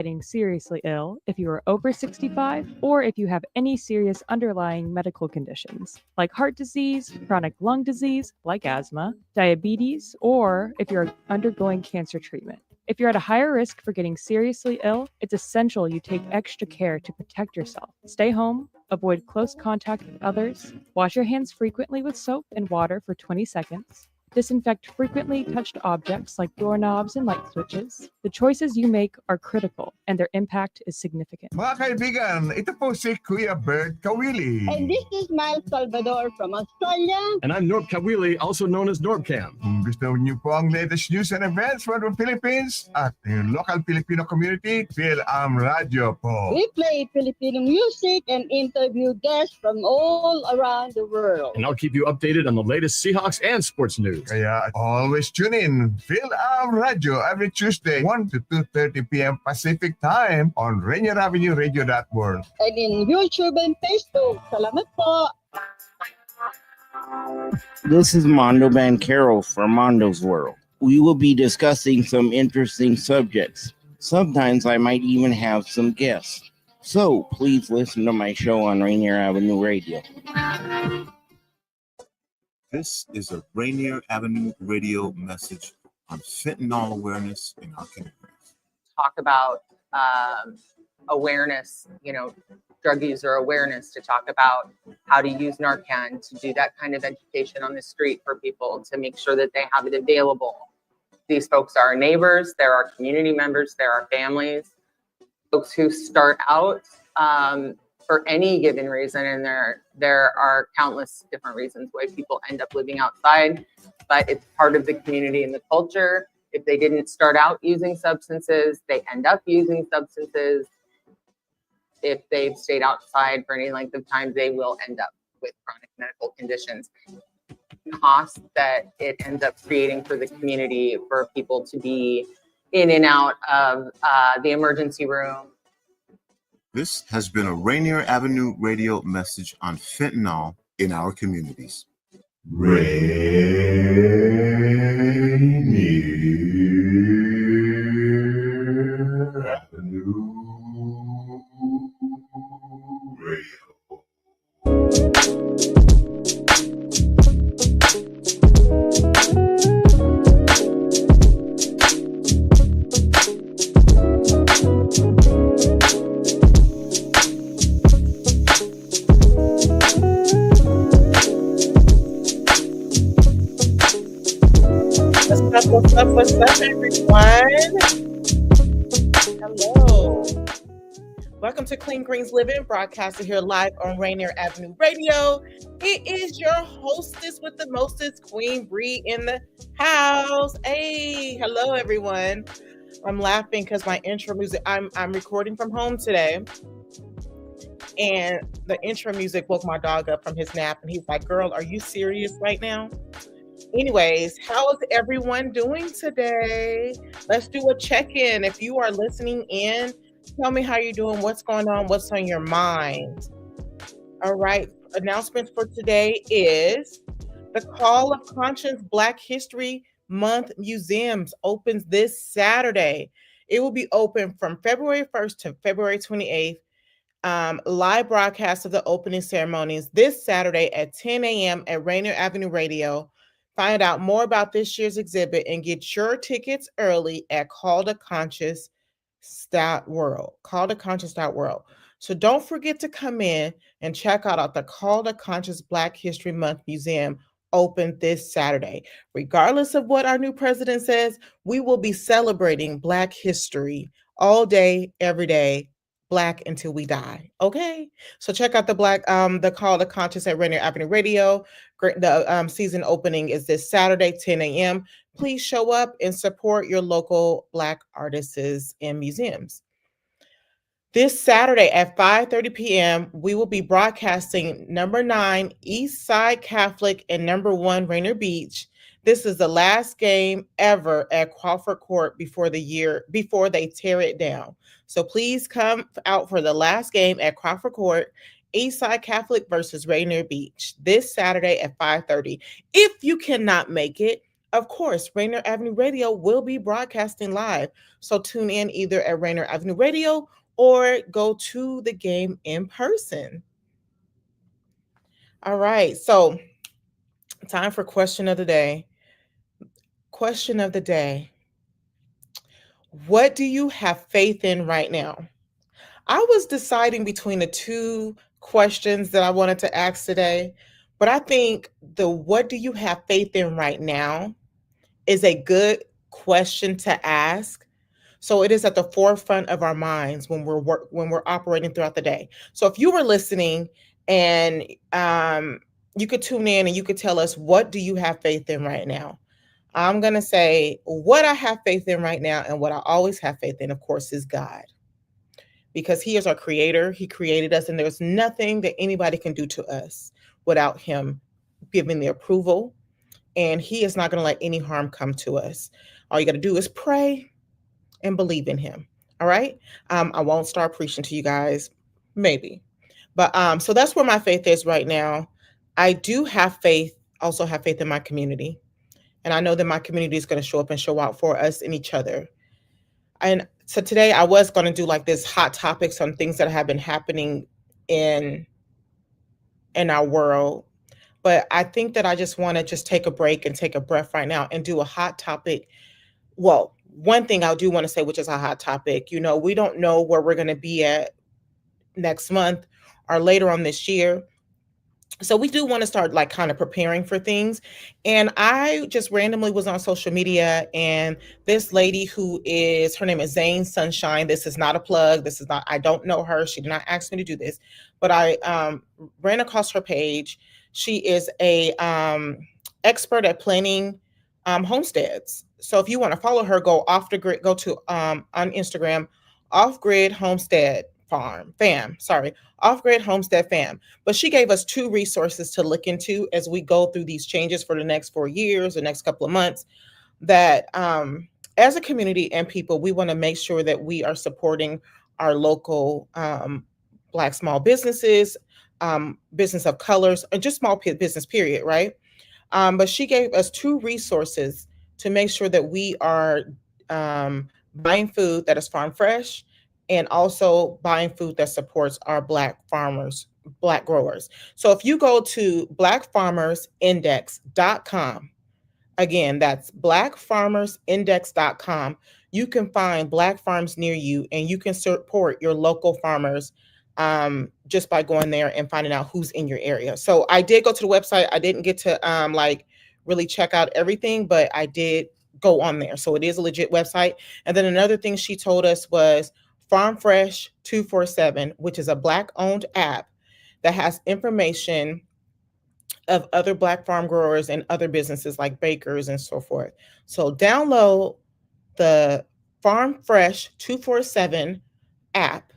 getting seriously ill, if you are over 65, or if you have any serious underlying medical conditions, like heart disease, chronic lung disease, like asthma, diabetes, or if you're undergoing cancer treatment. If you're at a higher risk for getting seriously ill, it's essential you take extra care to protect yourself. Stay home, avoid close contact with others, wash your hands frequently with soap and water for 20 seconds, disinfect frequently touched objects like doorknobs and light switches. The choices you make are critical, and their impact is significant. Mga kaibigan, ito po si Kuya Bert Kawili. And this is Miles Salvador from Australia. And I'm Norb Kawili, also known as Norbcam. Kung gusto niyo po ang latest news and events from the Philippines at yung local Filipino community, Phil-Am Radio po. We play Filipino music and interview guests from all around the world. And I'll keep you updated on the latest Seahawks and sports news. Kaya always tune in Phil-Am Radio every Tuesday 1 to 2:30 p.m. Pacific Time on Rainier Avenue Radio App. And in YouTube and Facebook. Salamat po. This is Mondo Bancaro from Mondo's World. We will be discussing some interesting subjects. Sometimes I might even have some guests. So please listen to my show on Rainier Avenue Radio. This is a Rainier Avenue Radio message on fentanyl awareness in our communities. Talk about awareness, drug user awareness, to talk about how to use Narcan, to do that kind of education on the street for people, to make sure that they have it available. These folks are our neighbors, they're our community members, they're our families, folks who start out for any given reason, and there are countless different reasons why people end up living outside, but it's part of the community and the culture. If they didn't start out using substances, they end up using substances. If they've stayed outside for any length of time, they will end up with chronic medical conditions. Cost that it ends up creating for the community, for people to be in and out of the emergency room. This has been a Rainier Avenue Radio message on fentanyl in our communities. Rainier Avenue Radio. What's up, everyone? Hello. Welcome to Clean Greens Living, broadcasted here live on Rainier Avenue Radio. It is your hostess with the mostest, Queen Bree, in the house. Hey, hello, everyone. I'm laughing because my intro music, I'm recording from home today. And the intro music woke my dog up from his nap. And he's like, girl, are you serious right now? Anyways, how is everyone doing today? Let's do a check-in. If you are listening in, tell me how you're doing, what's going on, what's on your mind. All right, announcement for today is the Call of Conscience Black History Month Museums opens this Saturday. It will be open from February 1st to February 28th. Live broadcast of the opening ceremonies this Saturday at 10 a.m. at Rainier Avenue Radio. Find out more about this year's exhibit and get your tickets early at calltoconscious.world. Calltoconscious.world. So don't forget to come in and check out the Call to Conscious Black History Month Museum open this Saturday. Regardless of what our new president says, we will be celebrating Black history all day, every day. Black until we die. Okay, so check out the Call to Conscious at Rainier Avenue Radio. The season opening is this Saturday, 10 a.m. Please show up and support your local Black artists and museums. This Saturday at 5:30 p.m., we will be broadcasting number 9 East Side Catholic and number 1 Rainier Beach. This is the last game ever at Crawford Court before they tear it down. So please come out for the last game at Crawford Court, Eastside Catholic versus Rainier Beach, this Saturday at 5:30. If you cannot make it, of course, Rainier Avenue Radio will be broadcasting live. So tune in either at Rainier Avenue Radio or go to the game in person. All right. So time for question of the day. Question of the day. What do you have faith in right now? I was deciding between the two questions that I wanted to ask today, but I think the what do you have faith in right now is a good question to ask. So it is at the forefront of our minds when we're operating throughout the day. So if you were listening and you could tune in and you could tell us, what do you have faith in right now? I'm going to say what I have faith in right now, and what I always have faith in, of course, is God. Because he is our creator. He created us, and there's nothing that anybody can do to us without him giving the approval. And he is not going to let any harm come to us. All you got to do is pray and believe in him. All right. I won't start preaching to you guys, maybe. But so that's where my faith is right now. I do have faith, also have faith in my community. And I know that my community is going to show up and show out for us and each other. And so today I was going to do like this hot topics on things that have been happening in our world. But I think that I just want to just take a break and take a breath right now and do a hot topic. Well, one thing I do want to say, which is a hot topic, you know, we don't know where we're going to be at next month or later on this year. So we do want to start like kind of preparing for things. And I just randomly was on social media, and this lady her name is Zane Sunshine. This is not a plug. I don't know her. She did not ask me to do this, but I ran across her page. She is a expert at planning homesteads. So if you want to follow her, go to on Instagram, Off Grid Homestead Off-Grid Homestead Fam. But she gave us two resources to look into as we go through these changes for the next 4 years, the next couple of months, that as a community and people, we want to make sure that we are supporting our local Black small businesses, business of colors, or just small business, period, right? But she gave us two resources to make sure that we are buying food that is farm fresh, and also buying food that supports our Black farmers, Black growers. So if you go to blackfarmersindex.com, again, that's blackfarmersindex.com, you can find Black farms near you, and you can support your local farmers just by going there and finding out who's in your area. So I did go to the website. I didn't get to really check out everything, but I did go on there. So it is a legit website. And then another thing she told us was Farm Fresh 247, which is a Black-owned app that has information of other Black farm growers and other businesses like bakers and so forth. So download the Farm Fresh 247 app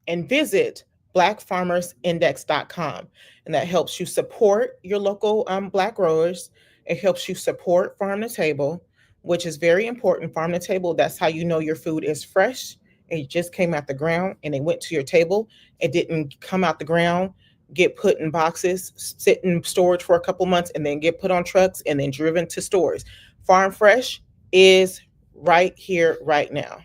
and visit blackfarmersindex.com. And that helps you support your local Black growers. It helps you support Farm to Table, which is very important. Farm to Table, that's how you know your food is fresh. It just came out the ground and it went to your table. It didn't come out the ground, get put in boxes, sit in storage for a couple months, and then get put on trucks and then driven to stores. Farm Fresh is right here, right now.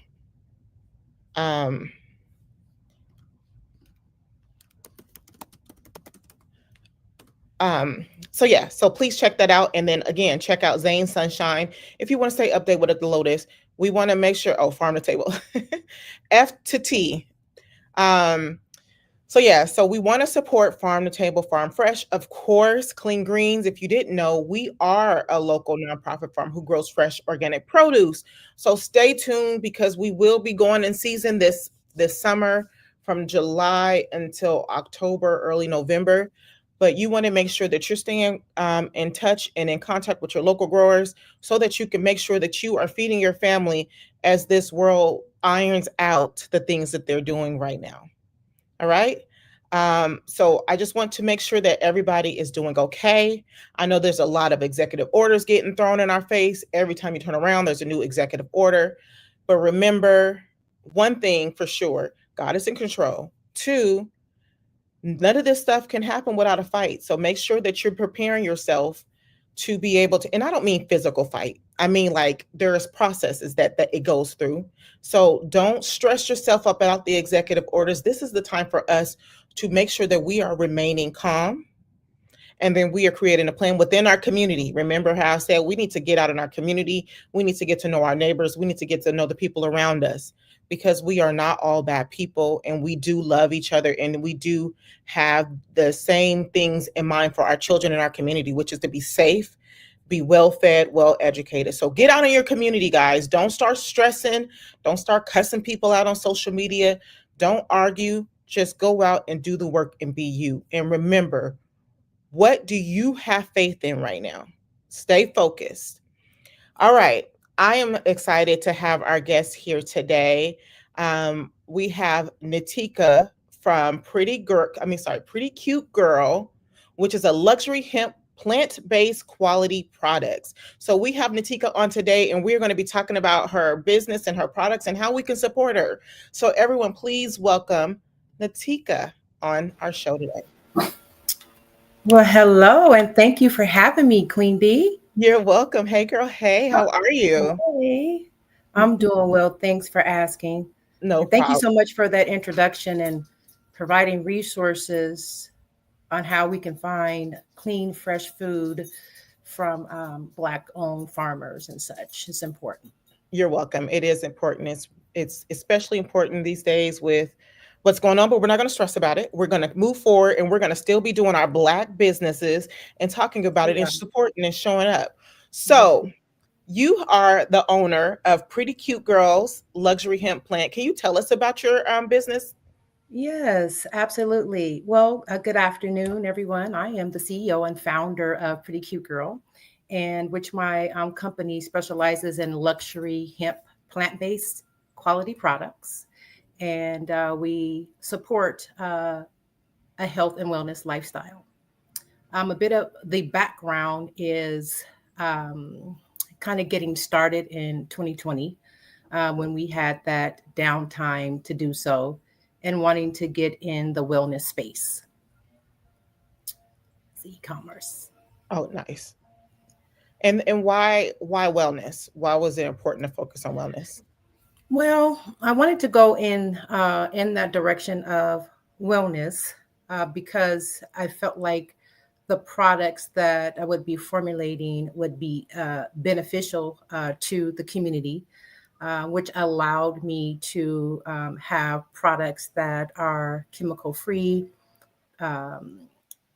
So please check that out. And then again, check out Zane Sunshine. If you want to stay updated with the Lotus, we want to make sure, Farm to Table, F to T. So we want to support Farm to Table, Farm Fresh. Of course, Clean Greens. If you didn't know, we are a local nonprofit farm who grows fresh organic produce. So stay tuned, because we will be going in season this summer from July until October, early November. But you want to make sure that you're staying in touch and in contact with your local growers so that you can make sure that you are feeding your family as this world irons out the things that they're doing right now. All right. So I just want to make sure that everybody is doing okay. I know there's a lot of executive orders getting thrown in our face. Every time you turn around, there's a new executive order. But remember one thing for sure, God is in control. 2, none of this stuff can happen without a fight. So make sure that you're preparing yourself to be able to, and I don't mean physical fight. I mean, like, there's processes that it goes through. So don't stress yourself up about the executive orders. This is the time for us to make sure that we are remaining calm. And then we are creating a plan within our community. Remember how I said we need to get out in our community. We need to get to know our neighbors. We need to get to know the people around us, because we are not all bad people, and we do love each other, and we do have the same things in mind for our children in our community, which is to be safe, be well fed, well educated. So get out in your community, guys. Don't start stressing. Don't start cussing people out on social media. Don't argue. Just go out and do the work and be you. And remember, what do you have faith in right now? Stay focused. All right. I am excited to have our guest here today. We have Natika from Pretty Cute Girl, which is a luxury hemp plant-based quality products. So we have Natika on today, and we're going to be talking about her business and her products and how we can support her. So everyone, please welcome Natika on our show today. Well, hello, and thank you for having me, Queen Bee. You're welcome. Hey, girl. Hey, how are you? Hey, I'm doing well. Thanks for asking. No, thank you so much for that introduction and providing resources on how we can find clean, fresh food from Black-owned farmers and such. It's important. You're welcome. It is important. It's especially important these days with what's going on, but we're not going to stress about it. We're going to move forward, and we're going to still be doing our Black businesses and talking about it and supporting and showing up. So you are the owner of Pretty Cute Girls Luxury Hemp Plant. Can you tell us about your business? Yes, absolutely. Well, good afternoon, everyone. I am the CEO and founder of Pretty Cute Girl, and which my company specializes in luxury hemp plant-based quality products. And we support a health and wellness lifestyle. A bit of the background is kind of getting started in 2020 when we had that downtime to do so and wanting to get in the wellness space. It's e-commerce. Oh, nice. And why wellness? Why was it important to focus on wellness? Well, I wanted to go in that direction of wellness because I felt like the products that I would be formulating would be beneficial to the community, which allowed me to have products that are chemical-free,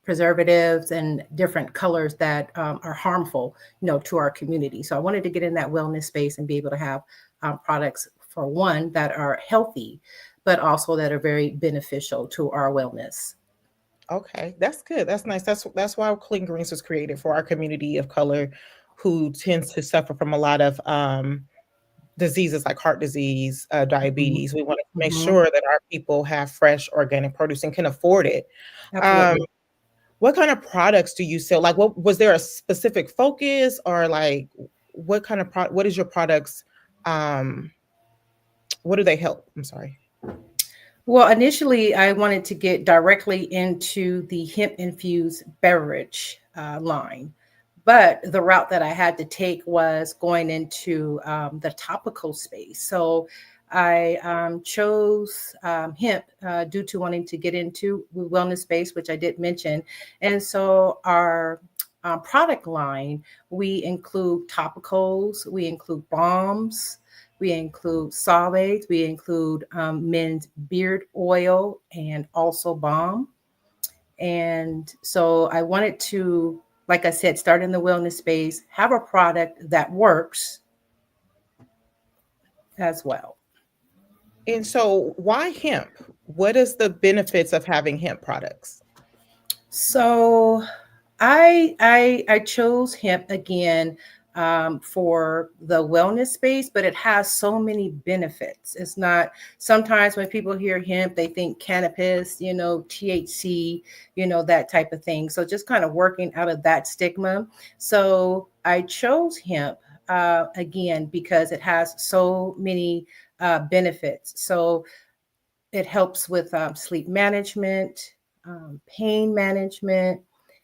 preservatives, and different colors that are harmful, to our community. So I wanted to get in that wellness space and be able to have products, for one, that are healthy, but also that are very beneficial to our wellness. Okay, that's good. That's nice. That's why Clean Greens was created, for our community of color who tends to suffer from a lot of diseases like heart disease, diabetes. We want to make sure that our people have fresh organic produce and can afford it. What kind of products do you sell? Like, what was there a specific focus, or like what kind of what is your products? What do they help? I'm sorry. Well, initially, I wanted to get directly into the hemp-infused beverage line, but the route that I had to take was going into the topical space. So I chose hemp due to wanting to get into the wellness space, which I did mention. And so our product line, we include topicals, we include balms, we include solvents, we include men's beard oil, and also balm. And so I wanted to, like I said, start in the wellness space, have a product that works as well. And so why hemp? What is the benefits of having hemp products? So I chose hemp again for the wellness space, but it has so many benefits. It's not, sometimes when people hear hemp, they think cannabis, THC, that type of thing. So just kind of working out of that stigma. So I chose hemp again, because it has so many benefits. So it helps with sleep management, pain management,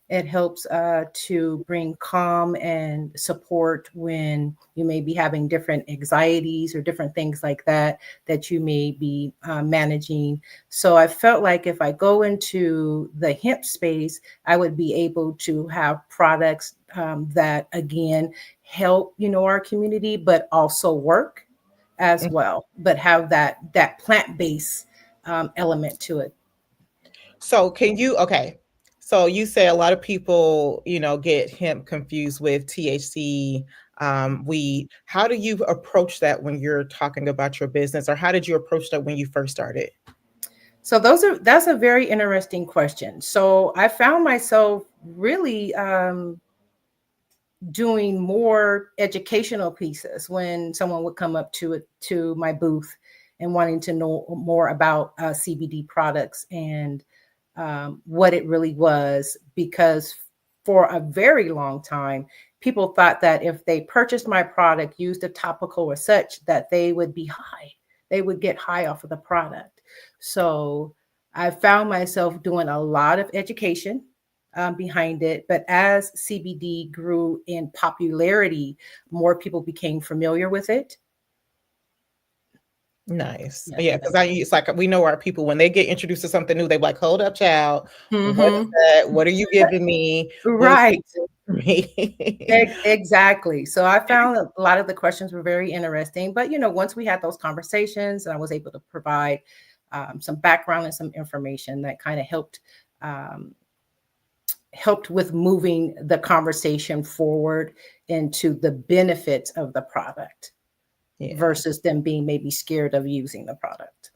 It helps to bring calm and support when you may be having different anxieties or different things like that that you may be managing. So I felt like if I go into the hemp space, I would be able to have products that, again, help, our community, but also work as well, but have that plant-based element to it. So okay. So you say a lot of people, get hemp confused with THC, weed. How do you approach that when you're talking about your business, or how did you approach that when you first started? So that's a very interesting question. So I found myself really doing more educational pieces when someone would come up to my booth and wanting to know more about CBD products and what it really was, because for a very long time, people thought that if they purchased my product, used a topical or such, that they would be high. They would get high off of the product. So I found myself doing a lot of education behind it. But as CBD grew in popularity, more people became familiar with it. Nice. Yeah, because it's like we know our people, when they get introduced to something new, they're like, hold up, child. Mm-hmm. What is that? What are you giving me? Right. Me? Exactly. So I found a lot of the questions were very interesting. But, once we had those conversations, I was able to provide some background and some information that kind of helped with moving the conversation forward into the benefits of the product. Yeah. Versus them being maybe scared of using the product.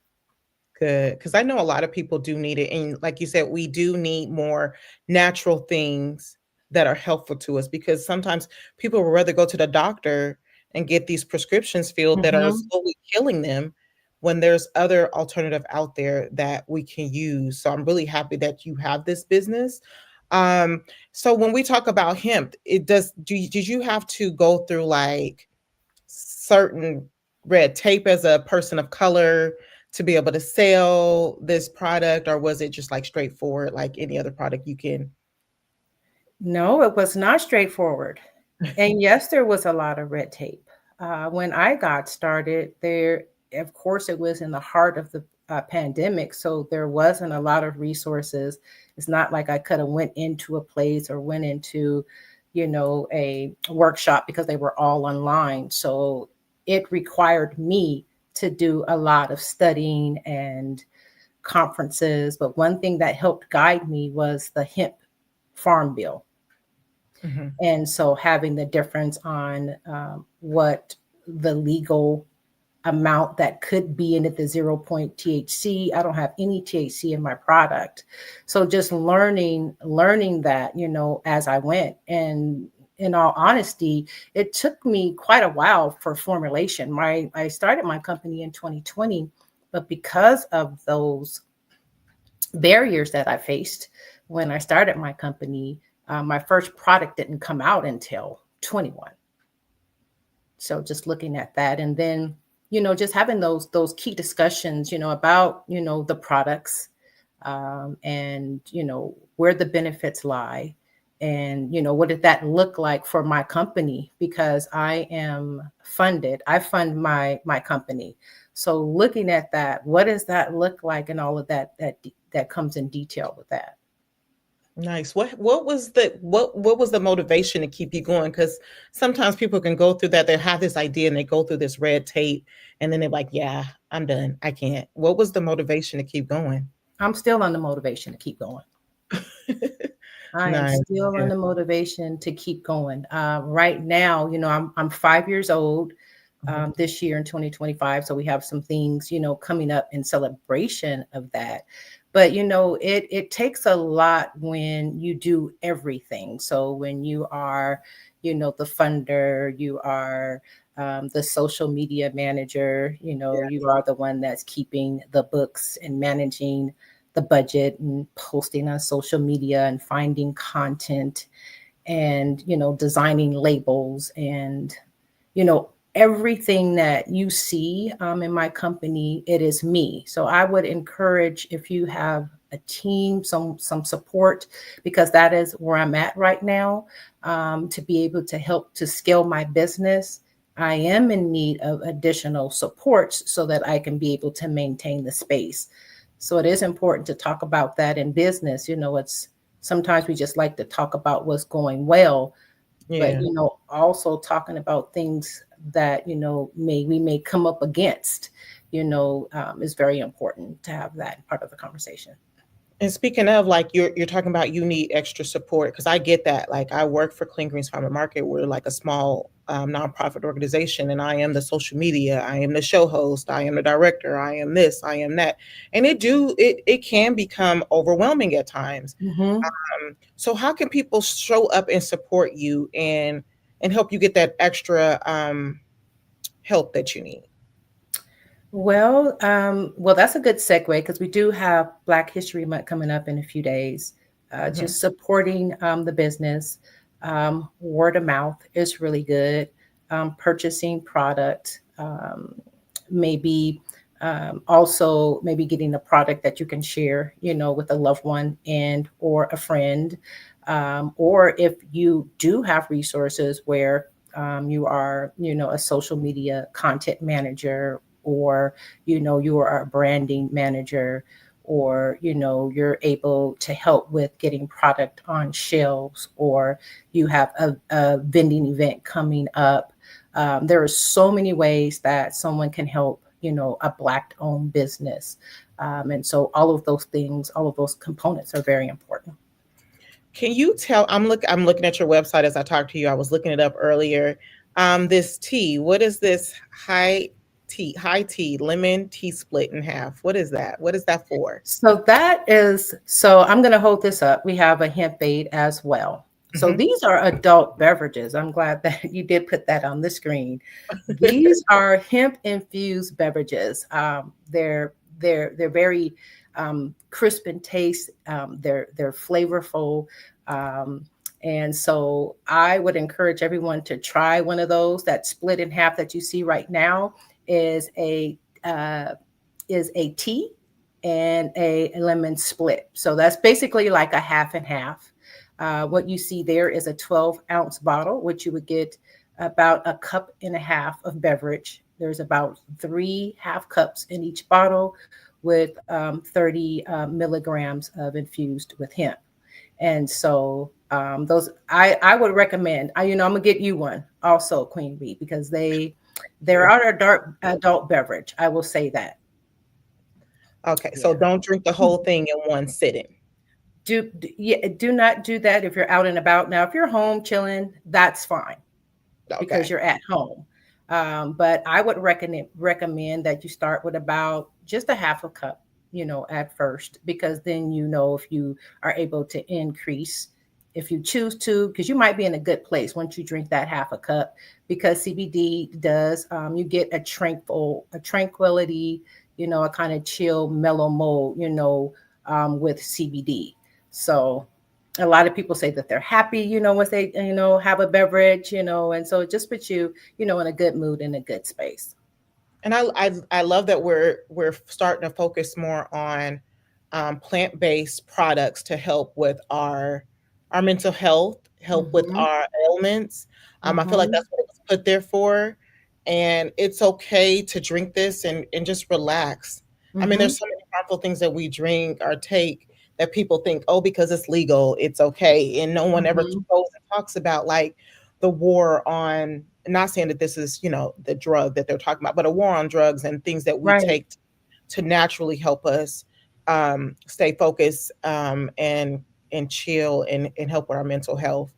Good. Because I know a lot of people do need it. And like you said, we do need more natural things that are helpful to us, because sometimes people would rather go to the doctor and get these prescriptions filled that are slowly killing them, when there's other alternative out there that we can use. So I'm really happy that you have this business. So when we talk about hemp, did you have to go through like certain red tape as a person of color to be able to sell this product, or was it just like straightforward like any other product you can? No, it was not straightforward. And yes, there was a lot of red tape. When I got started there, of course, it was in the heart of the pandemic, so there wasn't a lot of resources. It's not like I could have went into a place or went into a workshop, because they were all online. So it required me to do a lot of studying and conferences. But one thing that helped guide me was the hemp farm bill. Mm-hmm. And so having the difference on what the legal amount that could be in it, the 0 THC. I don't have any THC in my product. So just learning that, as I went. And in all honesty, it took me quite a while for formulation. I started my company in 2020, but because of those barriers that I faced when I started my company, my first product didn't come out until 21. So just looking at that, and then just having those key discussions, about, the products and, where the benefits lie, and, what did that look like for my company? Because I fund my company. So looking at that, what does that look like, and all of that comes in detail with that. Nice. What was the motivation to keep you going? Because sometimes people can go through that. They have this idea and they go through this red tape, and then they're like, yeah, I'm done. I can't. What was the motivation to keep going? I'm still on the motivation to keep going. I am still on the motivation to keep going. Right now, I'm 5 years old this year in 2025. So we have some things, coming up in celebration of that. But, it takes a lot when you do everything. So when you are, the funder, you are the social media manager, you are the one that's keeping the books and managing the budget and posting on social media and finding content and, designing labels and, everything that you see in my company, it is me. So I would encourage, if you have a team, some support, because that is where I'm at right now, to be able to help to scale my business. I am in need of additional supports so that I can be able to maintain the space. So it is important to talk about that in business. It's sometimes we just like to talk about what's going well, but also talking about things that we may come up against, is very important to have that part of the conversation. And speaking of, like, you're talking about you need extra support, because I get that. Like, I work for Clean Greens Farm and Market. We're like a small nonprofit organization, and I am the social media, I am the show host, I am the director, I am this, I am that, and it can become overwhelming at times. So how can people show up and support you and help you get that extra help that you need? Well, that's a good segue, because we do have Black History Month coming up in a few days. Just supporting the business, word of mouth is really good. Purchasing product, maybe also maybe getting a product that you can share, with a loved one and or a friend, or if you do have resources where you are, a social media content manager, or you are a branding manager, or you're able to help with getting product on shelves, or you have a vending event coming up. There are so many ways that someone can help a Black owned business, and so all of those things, all of those components are very important. Can you tell, I'm looking at your website as I talked to you. I was looking it up earlier. This tea, what is this high tea lemon tea split in half? What is that? What is that for? So I'm going to hold this up. We have a hemp aid as well. So these are adult beverages. I'm glad that you did put that on the screen. These are hemp infused beverages. They're very crisp in taste. They're flavorful. And so I would encourage everyone to try one of those. That split in half that you see right now is a tea and a lemon split. So that's basically like a half and half. What you see there is a 12-ounce bottle, which you would get about a cup and a half of beverage. There's about 3 half cups in each bottle, with 30 milligrams of infused with hemp. And so those I would recommend. I'm gonna get you one also, Queen Bee, because they're our adult beverage. I will say that. Okay, so don't drink the whole thing in one sitting. Do not do that if you're out and about. Now, if you're home chilling, that's fine, because you're at home. But I would recommend that you start with about just a half a cup, at first, because then if you are able to increase, if you choose to, because you might be in a good place once you drink that half a cup, because CBD does, you get a tranquility, a kind of chill, mellow mode, with CBD. So a lot of people say that they're happy, once they, have a beverage, and so it just puts you, in a good mood, in a good space. And I love that we're starting to focus more on plant-based products to help with our mental health, help with our ailments. I feel like that's what it was put there for. And it's okay to drink this and just relax. I mean, there's so many harmful things that we drink or take that people think, oh, because it's legal, it's okay. And no one ever goes and talks about, like, the war on, not saying that this is, the drug that they're talking about, but a war on drugs and things that we take to naturally help us stay focused and chill and help with our mental health.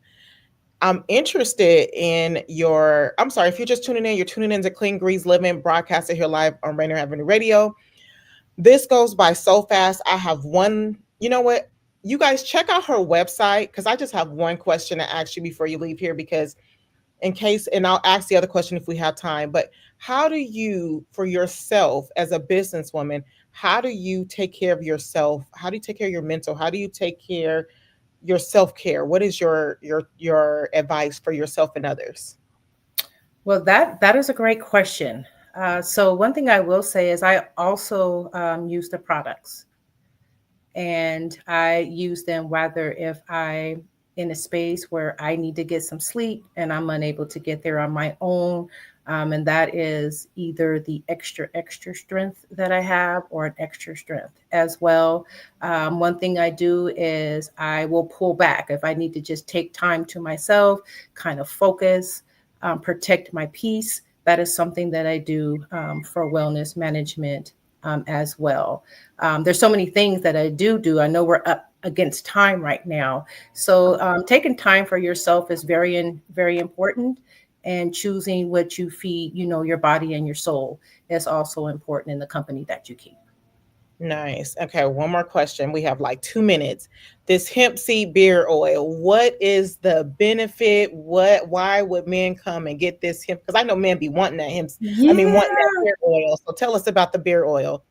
I'm interested in I'm sorry, if you're just tuning in, you're tuning into Clean Greens Living, broadcasted here live on Rainier Avenue Radio. This goes by so fast. I have one, you know what? You guys check out her website, because I just have one question to ask you before you leave here, because in case, and I'll ask the other question if we have time, but how do you, for yourself as a businesswoman, how do you take care of yourself? How do you take care of your mental? How do you take care your self-care? What is your advice for yourself and others? Well, that is a great question. So one thing I will say is I also use the products, and I use them whether if I in a space where I need to get some sleep and I'm unable to get there on my own. And that is either the extra strength that I have or an extra strength as well. One thing I do is I will pull back if I need to just take time to myself, kind of focus, protect my peace. That is something that I do for wellness management as well. There's so many things that I do. I know we're up against time right now. So taking time for yourself is very important. And choosing what you feed, your body and your soul is also important in the company that you keep. Nice. Okay, one more question. We have like 2 minutes. This hemp seed beard oil, what is the benefit? Why would men come and get this hemp? Because I know men be wanting that hemp. Wanting that beard oil. So tell us about the beard oil.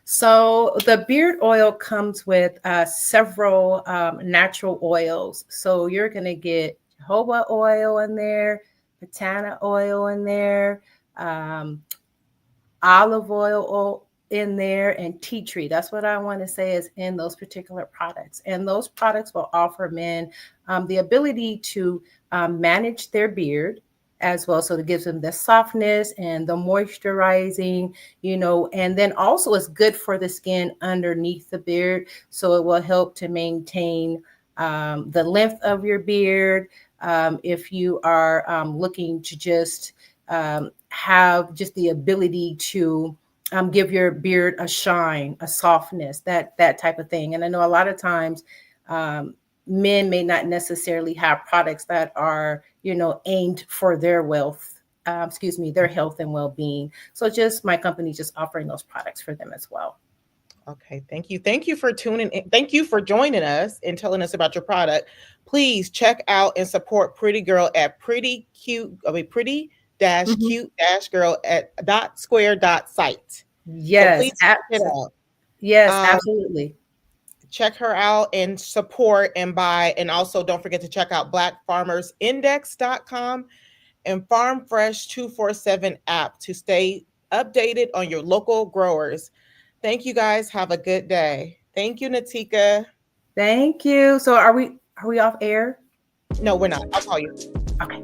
So the beard oil comes with several natural oils. So you're going to get jojoba oil in there, patana oil in there, olive oil in there, and tea tree. That's what I want to say is in those particular products. And those products will offer men the ability to manage their beard as well. So it gives them the softness and the moisturizing, and then also it's good for the skin underneath the beard. So it will help to maintain the length of your beard. If you are looking to just have just the ability to give your beard a shine, a softness, that type of thing. And I know a lot of times men may not necessarily have products that are, aimed for their their health and well-being. So just my company just offering those products for them as well. Okay, thank you. Thank you for tuning in. Thank you for joining us and telling us about your product. Please check out and support Pretty Girl at pretty cute-girl at .square.site. Yes, so please check it out. Yes, absolutely. Check her out and support and buy. And also don't forget to check out blackfarmersindex.com and Farm Fresh 247 app to stay updated on your local growers. Thank you guys. Have a good day. Thank you, Natika. Thank you. So are we off air? No, we're not. I'll call you. Okay.